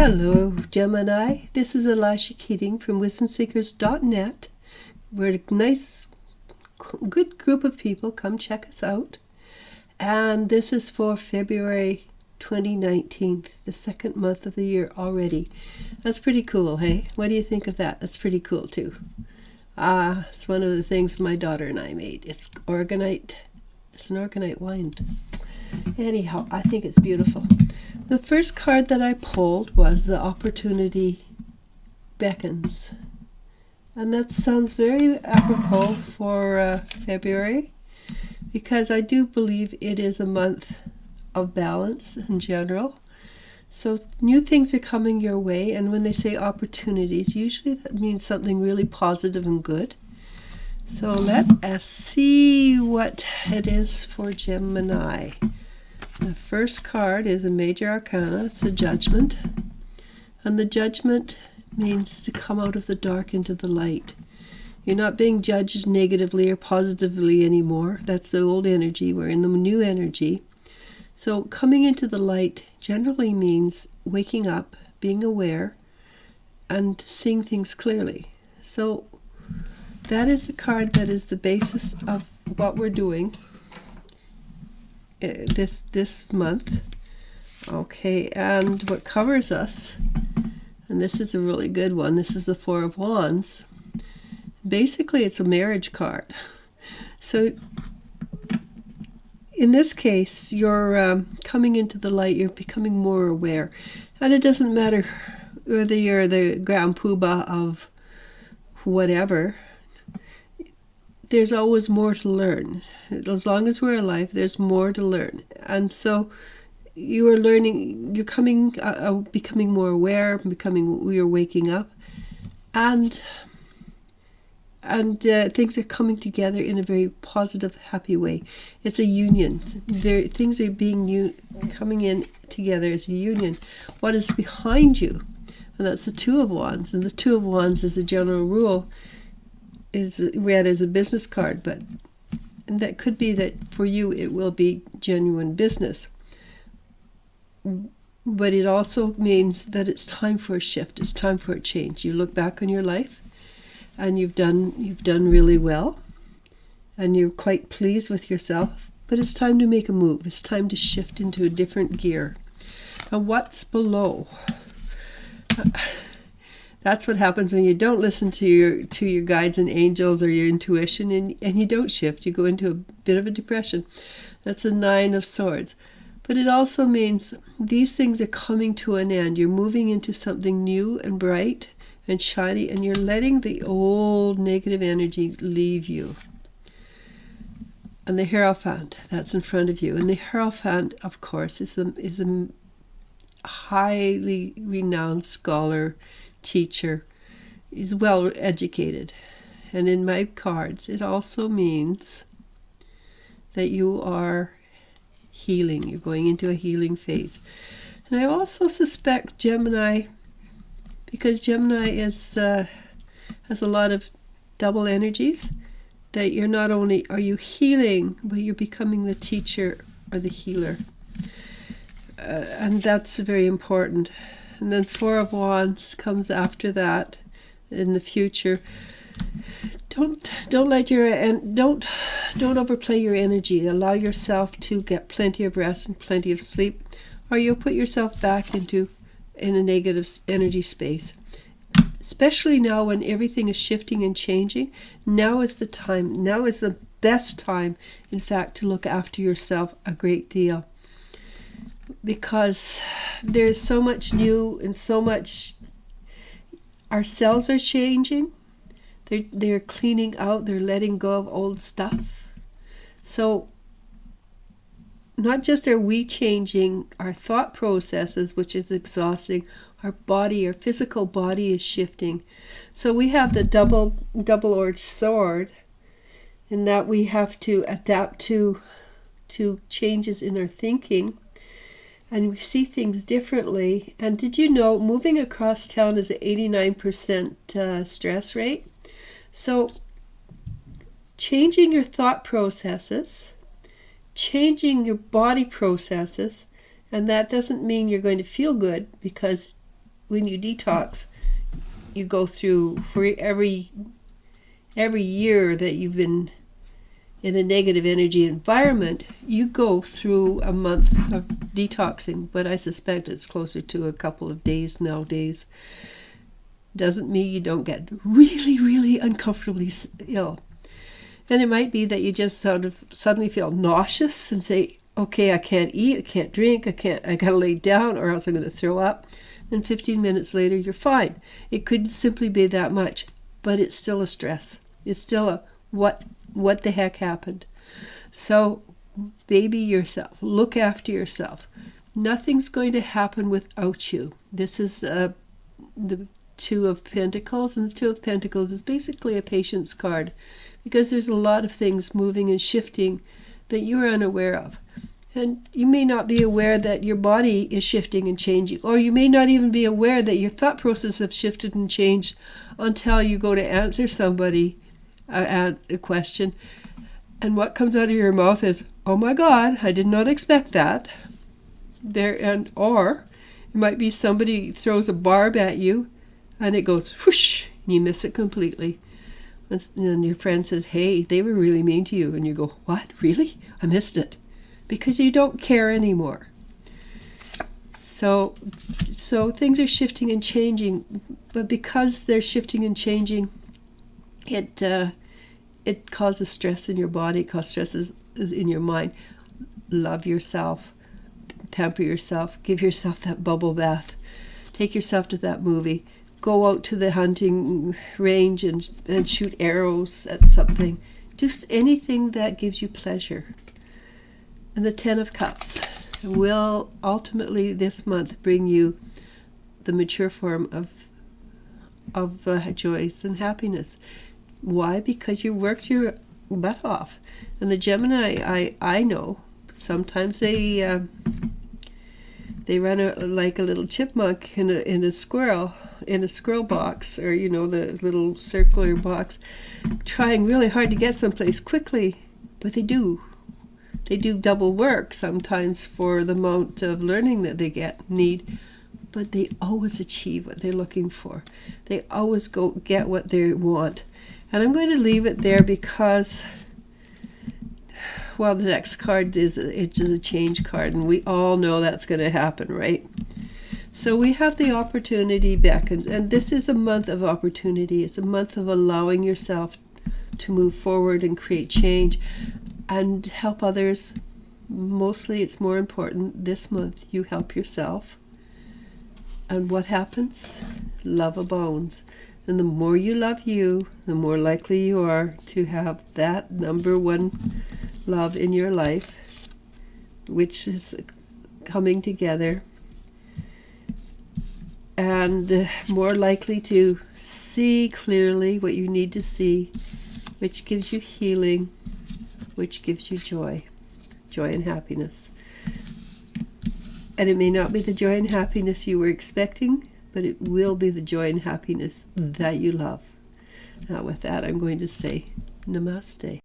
Hello, Gemini. This is Elisha Keating from WisdomSeekers.net. We're a nice, good group of people. Come check us out. And this is for February 2019, the second month of the year already. That's pretty cool, hey? What do you think of that? That's pretty cool, too. It's one of the things my daughter and I made. It's organite. It's an organite wine. Anyhow, I think it's beautiful. The first card that I pulled was the Opportunity Beckons. And that sounds very apropos for February, because I do believe it is a month of balance in general. So new things are coming your way, and when they say opportunities, usually that means something really positive and good. So let us see what it is for Gemini. The first card is a major arcana. It's a judgment. And the judgment means to come out of the dark into the light. You're not being judged negatively or positively anymore. That's the old energy. We're in the new energy. So coming into the light generally means waking up, being aware, and seeing things clearly. So that is a card that is the basis of what we're doing this month. Okay, and what covers us, and this is a really good one, this is the Four of Wands. Basically it's a marriage card. So in this case, you're coming into the light, you're becoming more aware, and it doesn't matter whether you're the grand poobah of whatever. There's always more to learn. As long as we're alive, there's more to learn. And so you are learning, you're becoming more aware, you're waking up, and things are coming together in a very positive, happy way. It's a union. Things are coming in together as a union. What is behind you? And that's the Two of Wands. And the Two of Wands, as a general rule, is read as a business card, and that could be that for you it will be genuine business. But it also means that it's time for a shift. It's time for a change. You look back on your life, and you've done really well, and you're quite pleased with yourself. But it's time to make a move. It's time to shift into a different gear. And what's below? That's what happens when you don't listen to your guides and angels or your intuition, and you don't shift. You go into a bit of a depression. That's a Nine of Swords. But it also means these things are coming to an end. You're moving into something new and bright and shiny, and you're letting the old negative energy leave you. And the Hierophant, that's in front of you. And the Hierophant, of course, is a highly renowned scholar, teacher. Is well educated, and in my cards it also means that you are healing. You're going into a healing phase. And I also suspect Gemini, because Gemini has a lot of double energies, that you're not only are you healing, but you're becoming the teacher or the healer, and that's very important. And then Four of Wands comes after that in the future. Don't overplay your energy. Allow yourself to get plenty of rest and plenty of sleep, or you'll put yourself back in a negative energy space. Especially now when everything is shifting and changing. Now is the time. Now is the best time, in fact, to look after yourself a great deal. Because there's so much new and so much, our cells are changing. They're cleaning out, they're letting go of old stuff. So not just are we changing our thought processes, which is exhausting, our physical body is shifting. So we have the double-edged sword, in that we have to adapt to changes in our thinking. And we see things differently. And did you know moving across town is an 89% stress rate? So changing your thought processes, changing your body processes, and that doesn't mean you're going to feel good, because when you detox, you go through, for every year that you've been in a negative energy environment, you go through a month of detoxing, but I suspect it's closer to a couple of days nowadays. Doesn't mean you don't get really, really uncomfortably ill. And it might be that you just sort of suddenly feel nauseous and say, okay, I can't eat, I can't drink, I gotta lay down or else I'm going to throw up. And 15 minutes later, you're fine. It could simply be that much, but it's still a stress. It's still a what the heck happened? So baby yourself. Look after yourself. Nothing's going to happen without you. This is the Two of Pentacles, and the Two of Pentacles is basically a patience card because there's a lot of things moving and shifting that you're unaware of. And you may not be aware that your body is shifting and changing, or you may not even be aware that your thought process have shifted and changed until you go to answer somebody a question, and what comes out of your mouth is, oh my God, I did not expect that. Or it might be somebody throws a barb at you and it goes whoosh and you miss it completely. And your friend says, hey, they were really mean to you, and you go, what, really? I missed it. Because you don't care anymore. So things are shifting and changing, but because they're shifting and changing, it causes stress in your body, it causes stress in your mind. Love yourself, pamper yourself, give yourself that bubble bath, take yourself to that movie, go out to the hunting range and shoot arrows at something. Just anything that gives you pleasure. And the 10 of Cups will ultimately this month bring you the mature form of joys and happiness. Why? Because you worked your butt off. And the Gemini, I know, sometimes they run like a little chipmunk in a squirrel box, or the little circular box, trying really hard to get someplace quickly. But they do double work sometimes for the amount of learning that they need. But they always achieve what they're looking for. They always go get what they want. And I'm going to leave it there because, well, the next card it's a change card, and we all know that's going to happen, right? So we have the opportunity back, and this is a month of opportunity. It's a month of allowing yourself to move forward and create change and help others. Mostly it's more important this month you help yourself. And what happens? Love abounds. And the more you love you, the more likely you are to have that number one love in your life, which is coming together, and more likely to see clearly what you need to see, which gives you healing, which gives you joy and happiness. And it may not be the joy and happiness you were expecting, but it will be the joy and happiness that you love. Now with that, I'm going to say namaste.